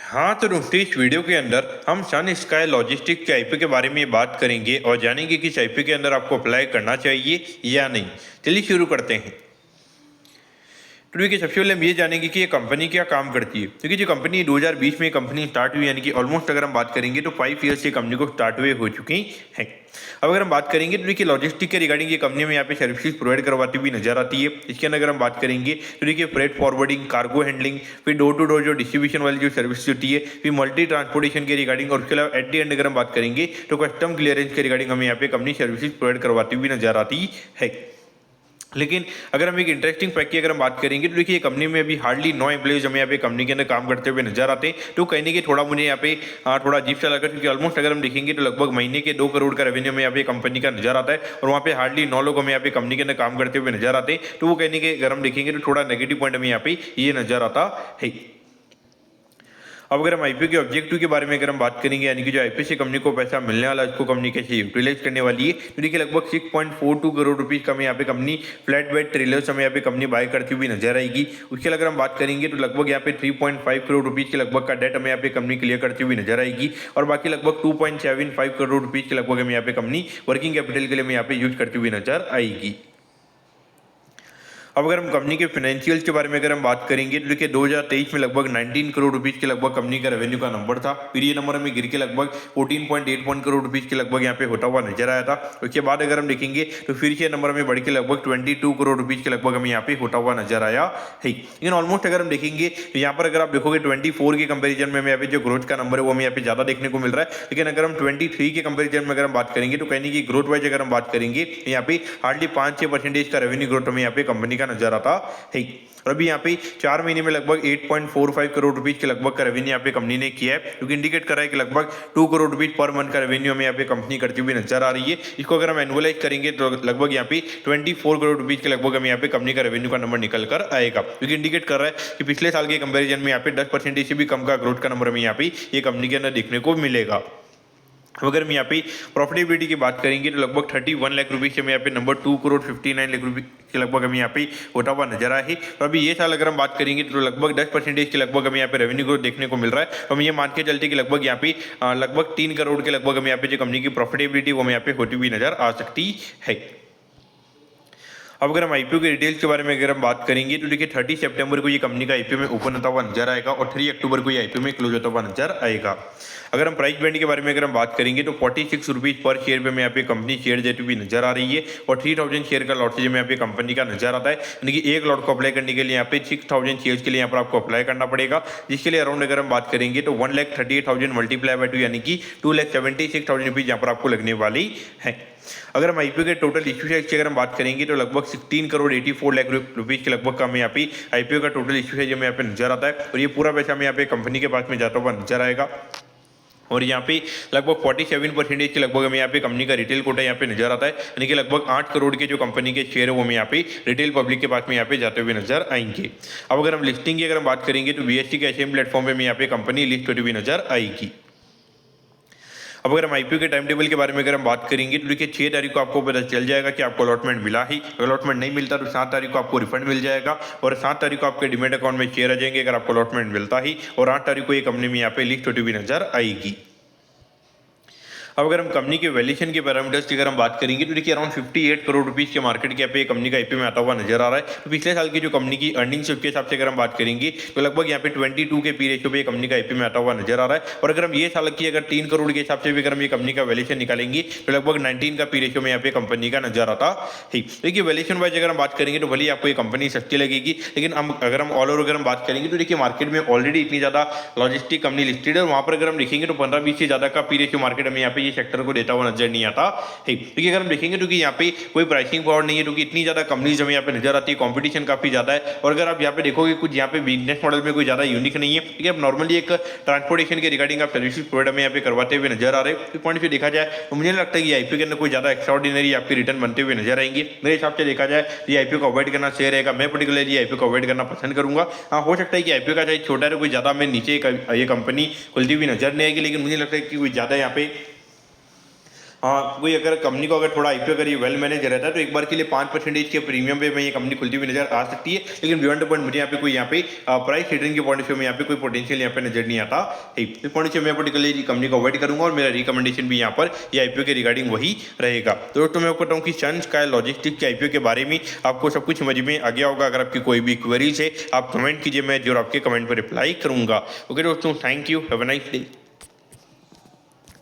हाँ तो दोस्तों, इस वीडियो के अंदर हम सन स्काई लॉजिस्टिक के आईपीओ के बारे में बात करेंगे और जानेंगे कि इस आईपीओ के अंदर आपको अप्लाई करना चाहिए या नहीं। चलिए शुरू करते हैं। तो देखिए, सबसे पहले हम ये जानेंगे कि ये कंपनी क्या काम करती है। क्योंकि जो कंपनी 2020 में कंपनी स्टार्ट हुई, यानी कि ऑलमोस्ट अगर हम बात करेंगे तो 5 ईयर्स से कंपनी को स्टार्ट हुए हो चुकी हैं। अब अगर हम बात करेंगे तो देखिए, लॉजिस्टिक के रिगार्डिंग ये कंपनी में यहाँ पे सर्विसेज प्रोवाइड करवाती हुई नजर आती है। इसके अंदर अगर हम बात करेंगे तो देखिए, फ्रेट फॉरवर्डिंग, कार्गो हैंडलिंग, फिर डोर टू डोर जो डिस्ट्रीब्यूशन वाली जो सर्विस होती है, फिर मल्टी ट्रांसपोर्टेशन के रिगार्डिंग, और उसके अलावा एट दी एंड अगर हम बात करेंगे तो कस्टम क्लियरेंस के रिगार्डिंग हमें यहाँ पे कंपनी सर्विसेज प्रोवाइड करवाती हुई नजर आती है। लेकिन अगर हम एक इंटरेस्टिंग फैक्ट की अगर हम बात करेंगे तो देखिए, कंपनी में अभी हार्डली 9 एम्प्लॉइज हमें यहाँ पे कंपनी के अंदर काम करते हुए नजर आते हैं। तो कहने के थोड़ा मुझे यहाँ पे थोड़ा अजीब सा लगा, क्योंकि ऑलमोस्ट अगर हम देखेंगे तो लगभग महीने के 2 करोड़ का रेवेन्यू में यहाँ पे कंपनी का नजर आता है, और वहाँ पे हार्डली 9 लोग हमें यहाँ पे कंपनी के अंदर काम करते हुए नजर आते हैं। तो वो कहने के अगर हम देखेंगे तो थोड़ा नेगेटिव पॉइंट हमें यहाँ पे ये नजर आता है। अब अगर हम आईपीओ के ऑब्जेक्टिव के बारे में अगर हम बात करेंगे, यानी कि जो आईपीओ से कंपनी को पैसा मिलने वाला है उसको कंपनी कैसे यूटिलाइज करने वाली है, तो देखिए लगभग 6.42 करोड़ रुपीज का हमें यहाँ पे कंपनी फ्लैट बेड ट्रेलर्स हमें यहाँ पे कंपनी बाय करती हुई नजर आएगी। उसके अगर हम बात करेंगे तो लगभग यहाँ पे 3.5 करोड़ रुपीज के लगभग का डेट हमें यहाँ पे कंपनी क्लियर करती हुई नजर आएगी, और बाकी लगभग 2.75 करोड़ रुपीज के लगभग हमें यहाँ पे कंपनी वर्किंग कैपिटल के लिए हमें यहाँ पे यूज करती हुई नजर आएगी। अब अगर हम कंपनी के फाइनेंशियल्स के बारे में अगर हम बात करेंगे तो देखिए, 2023 में लगभग 19 करोड़ रुपीज के लगभग कंपनी का रेवेन्यू का नंबर था। फिर ये नंबर हमें गिर के लगभग 14.81 करोड़ रुपीज के लगभग यहाँ पे होता हुआ नजर आया था। उसके बाद अगर हम देखेंगे तो फिर ये नंबर हमें बढ़ के लगभग 22 करोड़ रुपीज के लगभग हमें यहाँ पे होता हुआ नजर आया है। लेकिन ऑलमोस्ट अगर हम देखेंगे तो यहाँ पर अगर आप देखोगे 24 के कंपेरिजन में हमें यहाँ पे जो ग्रोथ का नंबर है वो हमें यहाँ पे ज्यादा देखने को मिल रहा है। लेकिन अगर हम 23 के कंपेरिजन में अगर हम बात करेंगे तो कहने की ग्रोथ वाइज अगर हम बात करेंगे यहाँ पे हार्डली 5-6% का रेवेन्यू ग्रोथ हमें यहाँ पे कंपनी का नजर आता है। और अभी यहाँ पे 4 महीने में लगभग 8.45 करोड़ रुपीज के लगभग का रेवेन्यू यहाँ पे कंपनी ने किया है, क्योंकि इंडिकेट कर रहा है कि लगभग 2 करोड़ रुपीज पर मंथ का रेवेन्यू हमें यहाँ पे कंपनी करती हुई नजर आ रही है। इसको अगर हम एनुअलाइज करेंगे तो लगभग यहाँ पे 24 करोड़ रुपीज के लगभग हमें यहाँ पे कंपनी का रेवेन्यू का नंबर निकल कर आएगा, क्योंकि इंडिकेट कर रहा है कि पिछले साल के कंपेरिजन में यहाँ पे 10% से भी कम का ग्रोथ का नंबर हमें यहाँ पे ये कंपनी के अंदर देखने को मिलेगा। अगर हम यहाँ पे प्रॉफिटेबिलिटी की बात करेंगे तो लगभग 31 लाख रुपीज से हमें यहाँ पे नंबर 2 करोड़ 59 लाख रुपये के लगभग हमें यहाँ पे होता हुआ नजर आया है। और अभी ये साल अगर हम बात करेंगे तो लगभग 10% के लगभग हमें यहाँ पे रेवेन्यू ग्रोथ देखने को मिल रहा है। तो हम ये मान के चलते कि लगभग यहाँ पे लगभग 3 करोड़ के लगभग हमें यहाँ पे जो कंपनी की प्रॉफिटेबिलिटी वो हमें यहाँ पे होती हुई नजर आ सकती है। अब अगर हम आईपीओ के डिटेल्स के बारे में अगर हम बात करेंगे तो देखिए, 30 सितंबर को ये कंपनी का आईपीओ में ओपन होता हुआ नजर आएगा, और 3 अक्टूबर को ये आईपीओ में क्लोज होता हुआ नजर आएगा। अगर हम प्राइस बैंड के बारे में अगर हम बात करेंगे तो 46 रुपीज पर शेयर पे हमें यहाँ पे कंपनी शेयर देती हुई नजर आ रही है, और 3000 शेयर का लॉट में यहाँ पे कंपनी का नजर आता है। यानी कि एक लॉट को अप्लाई करने के लिए यहाँ पे 6000 शेयर के लिए यहाँ पर आपको अप्लाई करना पड़ेगा, जिसके लिए अराउंड अगर हम बात करेंगे तो 1,38,000 मल्टीप्लाई बाय 2 यानी कि 2,76,000 रुपीज यहाँ पर आपको लगने वाली है। अगर हम आईपीओ के टोटल इश्यू साइज की अगर हम बात करेंगे तो लगभग 16 करोड़ 84 लाख रुपीज के लगभग का हमें यहाँ पे आईपीओ का टोटल इश्यू साइज हमें यहाँ पे नजर आता है, और ये पूरा पैसा हमें यहाँ पे कंपनी के पास में जाता हुआ नजर आएगा। और यहाँ पे लगभग 47% के लगभग हमें यहाँ पे कंपनी का रिटेल कोटा यहाँ पे नजर आता है, यानी कि लगभग 8 करोड़ के जो कंपनी के शेयर है वो हमें यहाँ पे रिटेल पब्लिक के पास में यहाँ पे जाते हुए नजर आएंगे। अब अगर हम लिस्टिंग की अगर हम बात करेंगे तो बीएसटी के एसएम प्लेटफॉर्म पे हमें यहाँ पे कंपनी लिस्ट होती हुई नजर आएगी। अब अगर हम आईपीओ के टाइम टेबल के बारे में अगर हम बात करेंगे तो देखिए, 6 तारीख को आपको पता चल जाएगा कि आपको अलॉटमेंट मिला ही। अगर अलॉटमेंट नहीं मिलता तो 7 तारीख को आपको रिफंड मिल जाएगा, और 7 तारीख को आपके डिमेट अकाउंट में शेयर आ जाएंगे अगर आपको अलॉटमेंट मिलता ही, और 8 तारीख को ये कंपनी में यहाँ पे लिस्ट होती हुई नजर आएगी। अब अगर हम कंपनी के वैल्यूएशन के पैरामीटर्स की अगर हम बात करेंगे तो देखिए, अराउंड 58 करोड़ रुपीज के मार्केट कैप पे कंपनी का आईपीओ में आता हुआ नजर आ रहा है। तो पिछले साल की जो कंपनी की अर्निंग्स के हिसाब से अगर हम बात करेंगे तो लगभग यहाँ पे 22 के पी रेशियो पे कंपनी का आईपीओ में आता हुआ नजर आ रहा है। और अगर हम ये साल की अगर 3 करोड़ के हिसाब से भी अगर हम ये कंपनी का वैल्यूएशन निकालेंगे तो लगभग 19 का पी रेशियो में यहाँ पे कंपनी का नजर आता है। देखिए, वैल्यूएशन वाइज अगर हम बात करेंगे तो भले आपको ये कंपनी सस्ती लगेगी, लेकिन अगर हम ऑल ओवर अगर हम बात करेंगे तो देखिए, मार्केट में ऑलरेडी इतनी ज्यादा लॉजिस्टिक कंपनी लिस्टेड है, और वहां पर अगर हम देखेंगे तो 15-20 से ज्यादा का पी रेशियो मार्केट में यहाँ पे ये सेक्टर को देता हुआ नजर नहीं आता है। देखिए, अगर हम देखेंगे तो कि यहाँ पे कोई प्राइसिंग पावर नहीं है, क्योंकि इतनी ज्यादा कंपनीज हमें यहाँ पे नजर आती है, कंपटीशन काफी ज्यादा है। और अगर आप यहाँ पे देखोगे कुछ यहाँ पे बिजनेस मॉडल में कोई ज्यादा यूनिक नहीं है, ठीक है। अब नॉर्मली एक ट्रांसपोर्टेशन के रिगार्डिंग आप सर्विसेज प्रोवाइड हमें यहाँ पे करवाते हुए नजर आ रहे हैं। इस पॉइंट से देखा जाए तो मुझे लगता है कि आईपीओ के अंदर कोई ज्यादा एक्स्ट्राऑर्डिनरी आपके रिटर्न बनते हुए नजर आएंगे। मेरे हिसाब से देखा जाए तो ये आईपीओ को अवॉइड करना सही रहेगा। मैं पर्टिकुलरली आईपीओ को अवॉइड करना पसंद करूंगा। हाँ, हो सकता है कि आईपीओ का चाहे छोटा है, कोई ज्यादा में नीचे ये कंपनी खुलती हुई नजर नहीं आएगी, लेकिन मुझे लगता है कि कोई ज्यादा यहाँ पे कोई अगर कंपनी को अगर थोड़ा आईपीओ अगर ये वेल मैनेज रहता है तो एक बार के लिए 5% के प्रीमियम पे में ये कंपनी खुलती हुई नजर आ सकती है, लेकिन बियॉन्ड द पॉइंट मुझे यहाँ पे कोई यहाँ पे प्राइस हिडन के पॉइंट ऑफ व्यू में यहाँ पे कोई पोटेंशियल यहाँ पे नजर नहीं आता है। इस पॉइंट से मैं पर्टिकुलरली कंपनी को अवॉइड करूंगा और मेरा रिकमेंडेशन भी यहाँ पर ये आईपीओ के रिगार्डिंग वही रहेगा। तो दोस्तों मैं आपको बताऊँ कि सन स्काई लॉजिस्टिक्स के आईपीओ के बारे में आपको सब कुछ समझ में आ गया होगा। अगर आपकी कोई भी क्वेरीज है आप कमेंट कीजिए, मैं जो आपके कमेंट पर रिप्लाई करूंगा। ओके दोस्तों, thank you, have a nice day.